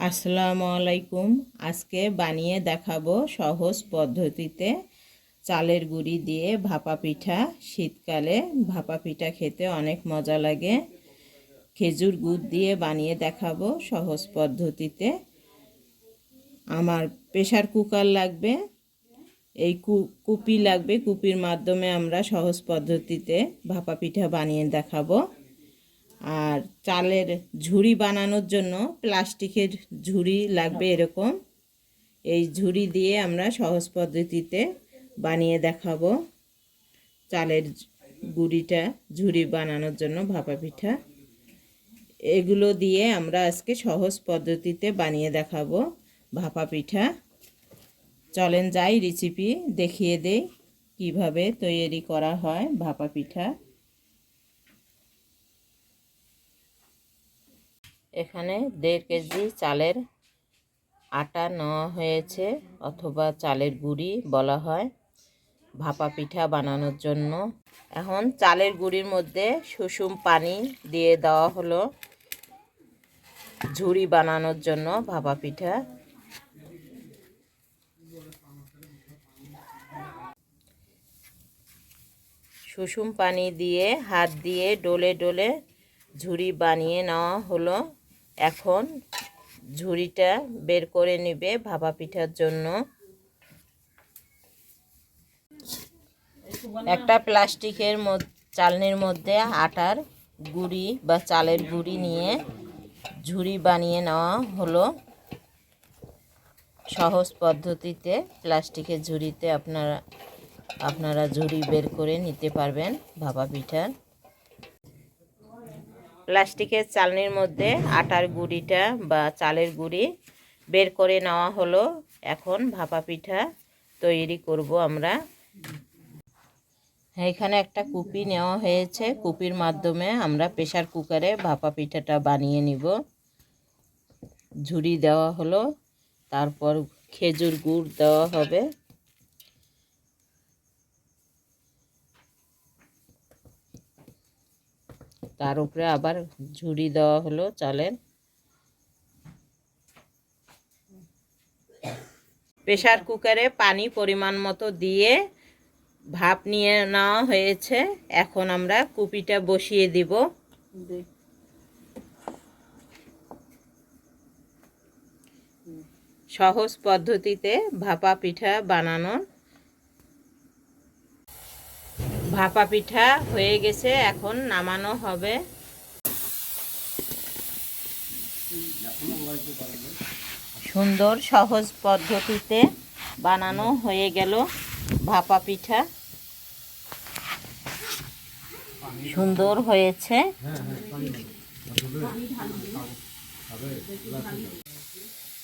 আসসালামু আলাইকুম। আজকে বানিয়ে দেখাবো সহজ পদ্ধতিতে চালের গুঁড়ি দিয়ে ভাপা পিঠা। শীতকালে ভাপা পিঠা খেতে অনেক মজা লাগে। খেজুর গুড় দিয়ে বানিয়ে দেখাবো সহজ পদ্ধতিতে। আমার প্রেসার কুকার লাগবে, এই কুপি লাগবে। কুপির মাধ্যমে আমরা সহজ পদ্ধতিতে ভাপা পিঠা বানিয়ে দেখাবো। আর চালের ঝুড়ি বানানোর জন্য প্লাস্টিকের ঝুড়ি লাগবে এরকম। এই ঝুড়ি দিয়ে আমরা সহজ পদ্ধতিতে বানিয়ে দেখাবো চালের গুঁড়িটা ঝুড়ি বানানোর জন্য ভাপা পিঠা। এগুলো দিয়ে আমরা আজকে সহজ পদ্ধতিতে বানিয়ে দেখাবো ভাপা পিঠা। চলেন যাই রেসিপি দেখিয়ে দেই কিভাবে তৈরি করা হয় ভাপা পিঠা। এখানে 1.5 কেজি চালের আটা নেওয়া হয়েছে, অথবা চালের গুঁড়ি বলা হয় ভাপা পিঠা বানানোর জন্য। এখন চালের গুঁড়ির মধ্যে সুষুম পানি দিয়ে দেওয়া হলো ঝুড়ি বানানোর জন্য ভাপা পিঠা। সুষুম পানি দিয়ে হাত দিয়ে ডলে ডলে ঝুড়ি বানিয়ে নেওয়া হলো। এখন ঝুড়িটা বের করে নেবে ভাপা পিঠার জন্য। একটা প্লাস্টিকের চালনির মধ্যে আটার গুঁড়ি বা চালের গুঁড়ি নিয়ে ঝুড়ি বানিয়ে নেওয়া হলো সহজ পদ্ধতিতে। প্লাস্টিকের ঝুড়িতে আপনারা ঝুড়ি বের করে নিতে পারবেন ভাপা পিঠার। প্লাস্টিকের চালনির মধ্যে আটার গুঁড়িটা বা চালের গুঁড়ি বের করে নেওয়া হলো। এখন ভাপা পিঠা তৈরি করব আমরা। এখানে একটা কুপি নেওয়া হয়েছে, কুপির মাধ্যমে আমরা প্রেসার কুকারে ভাপা পিঠাটা বানিয়ে নিব। ঝুড়ি দেওয়া হলো, তারপর খেজুর গুড় দেওয়া হবে। তার উপরে আবার ঝুড়ি দেওয়া হলো চালের। প্রেসার কুকারে পানি পরিমাণ মতো দিয়ে ভাপ নিয়ে নেওয়া হয়েছে। এখন আমরা কুপিটা বসিয়ে দিব। সহজ পদ্ধতিতে ভাপা পিঠা বানানোর। ভাপা পিঠা হয়ে গেছে, এখন নামানো হবে। সুন্দর সহজ পদ্ধতিতে বানানো হয়ে গেল ভাপা পিঠা। সুন্দর হয়েছে।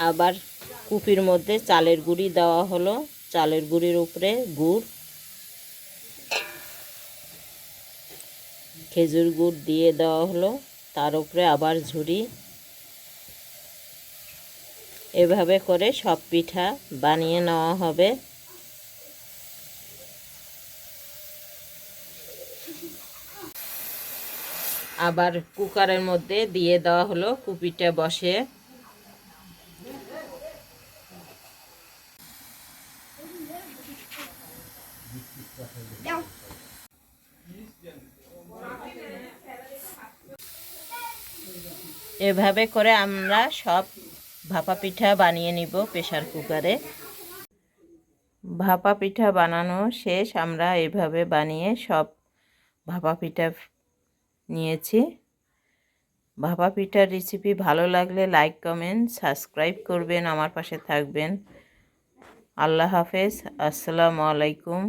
আবার কুপির মধ্যে চালের গুঁড়ি দেওয়া হলো, চালের গুঁড়ির উপরে গুড়, খেজুর গুড় দিয়ে দেওয়া হলো, তার উপরে আবার ঝুড়ি। এভাবে করে সব পিঠা বানিয়ে নেওয়া হবে। আবার কুকারের মধ্যে দিয়ে দেওয়া হলো কুপিটা বসে। এভাবে করে আমরা সব ভাপা পিঠা বানিয়ে নিব প্রেসার কুকারে। ভাপা পিঠা বানানো শেষ। আমরা এভাবে বানিয়ে সব ভাপা পিঠা নিয়েছি। ভাপা পিঠার রেসিপি ভালো লাগলে লাইক, কমেন্ট, সাবস্ক্রাইব করবেন, আমার পাশে থাকবেন। আল্লাহ হাফেজ। আসসালামু আলাইকুম।